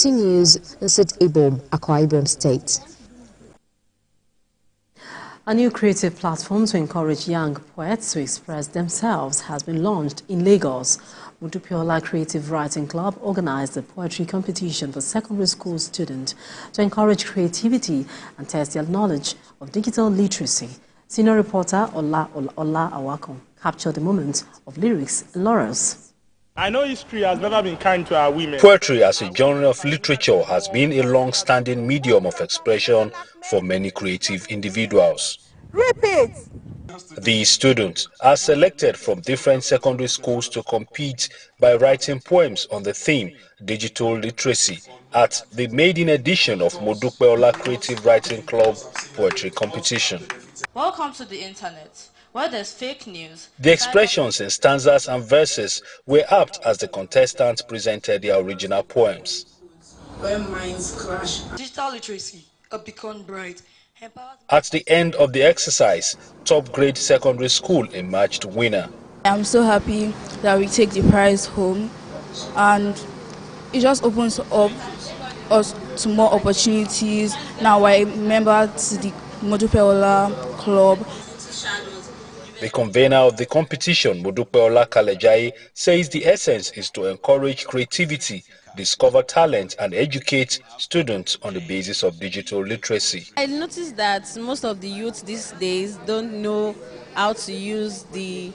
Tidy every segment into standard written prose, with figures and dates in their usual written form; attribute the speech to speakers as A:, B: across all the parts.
A: TVC News in St. Ibom, Akwa Ibom State. A new creative platform to encourage young poets to express themselves has been launched in Lagos. Modupeola Creative Writing Club organized a poetry competition for secondary school students to encourage creativity and test their knowledge of digital literacy. Senior reporter Ola Awakon captured the moment of lyrics and laurels.
B: I know history has never been kind to our women.
C: Poetry as a genre of literature has been a long-standing medium of expression for many creative individuals.
D: Repeat.
C: These students are selected from different secondary schools to compete by writing poems on the theme digital literacy at the maiden edition of Modupeola Creative Writing Club poetry competition.
E: Welcome to the internet, where there's fake news.
C: The expressions in stanzas and verses were apt as the contestants presented their original poems.
F: When minds clash,
G: digital literacy, a beacon bright.
C: At the end of the exercise, top grade secondary school emerged winner.
H: I'm so happy that we take the prize home, and it just opens up us to more opportunities. Now I member to the Modupeola Club.
C: The convener of the competition, Modupeola Creative, says the essence is to encourage creativity, discover talent and educate students on the basis of digital literacy.
I: I noticed that most of the youth these days don't know how to use the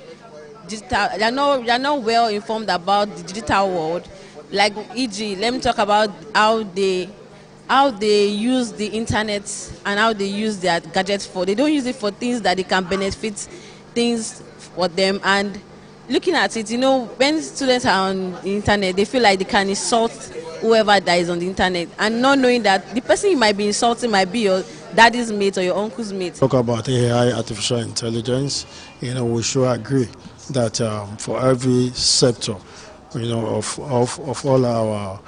I: digital. They're not well informed about the digital world. Like e.g., let me talk about how they use the internet and how they use their gadgets for. They don't use it for things that they can benefit things for them. And looking at it, when students are on the internet, they feel like they can insult whoever that is on the internet, and not knowing that the person you might be insulting might be your daddy's mate or your uncle's mate.
J: Talk about AI, artificial intelligence. We should agree that for every sector, of all our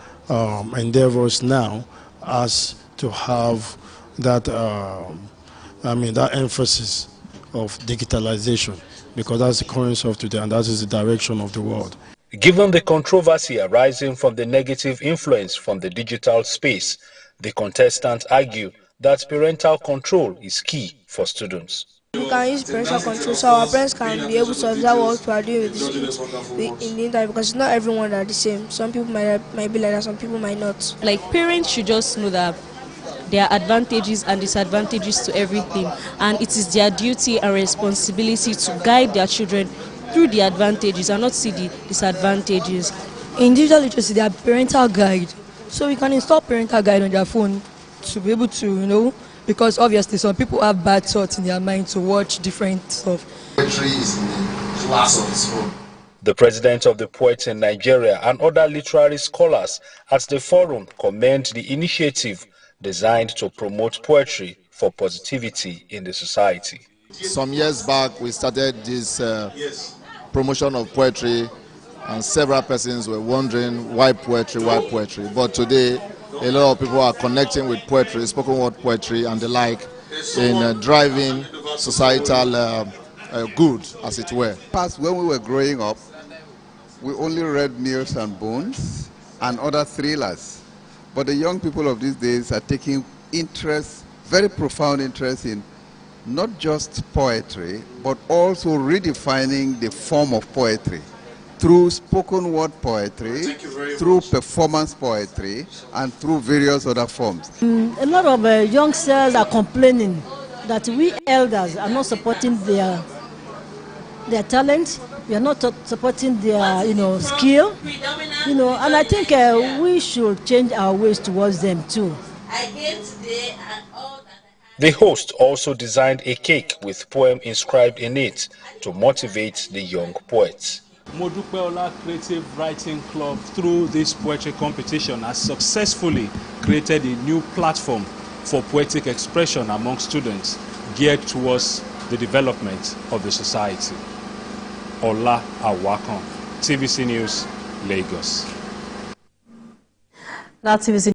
J: endeavors now, has to have that that emphasis of digitalization, because that's the currency of today and that is the direction of the world.
C: Given the controversy arising from the negative influence from the digital space, the contestants argue that parental control is key for students.
D: We can use parental control so our parents can be able to observe what we are doing with in the internet, because not everyone are the same. Some people might be like that, some people might not.
K: Like, parents should just know that there are advantages and disadvantages to everything, and it is their duty and responsibility to guide their children through the advantages and not see the disadvantages.
L: In digital literacy, there are parental guide, so we can install parental guide on their phone to be able to, because obviously some people have bad thoughts in their mind to watch different stuff.
M: Poetry is in the class of its own.
C: The president of the Poets in Nigeria and other literary scholars at the forum commend the initiative designed to promote poetry for positivity in the society.
N: Some years back, we started this promotion of poetry, and several persons were wondering why poetry. But today, a lot of people are connecting with poetry, spoken word poetry and the like, in driving societal good, as it were.
O: Past, when we were growing up, we only read Nails and Bones and other thrillers. But the young people of these days are taking interest, very profound interest, in not just poetry, but also redefining the form of poetry through spoken word poetry, through performance poetry, and through various other forms.
L: A lot of youngsters are complaining that we elders are not supporting their talent. We are not supporting their skill, and I think we should change our ways towards them too.
C: The host also designed a cake with poem inscribed in it to motivate the young poets.
B: Modupeola Creative Writing Club, through this poetry competition, has successfully created a new platform for poetic expression among students geared towards the development of the society. Ola Awakon, TVC News, Lagos.
A: That's TVC